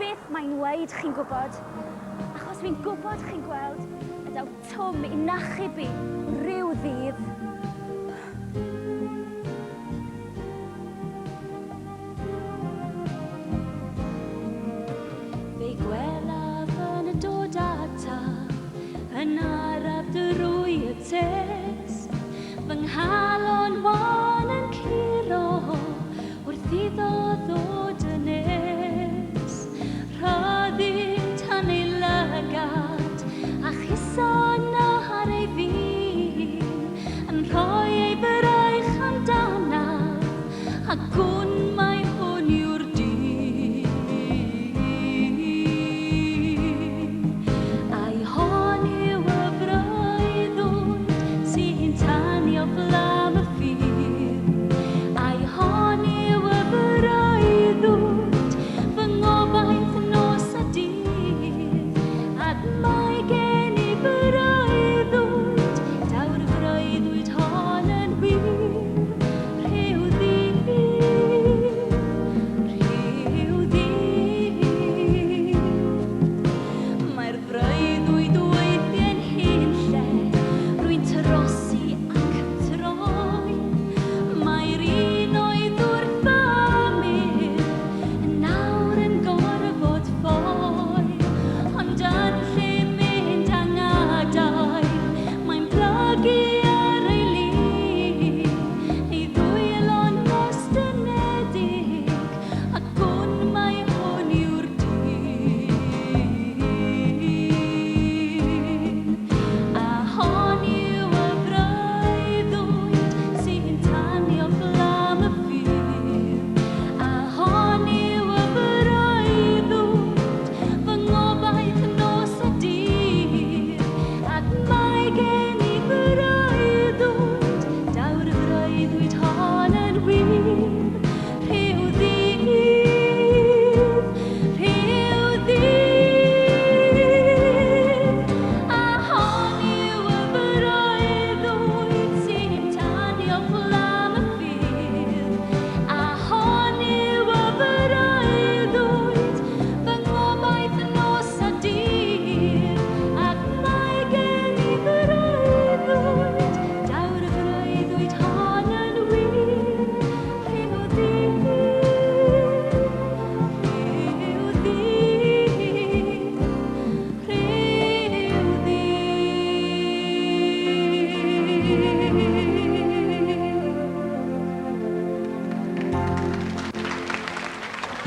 beth mae'n dweud, chi'n gwybod. Achos fi'n gwybod chi'n gweld y daw twm i nachub i rhyw ddydd. Fe gwelaf yn y dod ata yn araf dy rwy y tes. Fy nghalon wan yn curo wrth iddo ddod yn nes. Rhoddi'n tan ei lygad a chuson ar ei fin yn rhoi ei braich amdanaf a gwn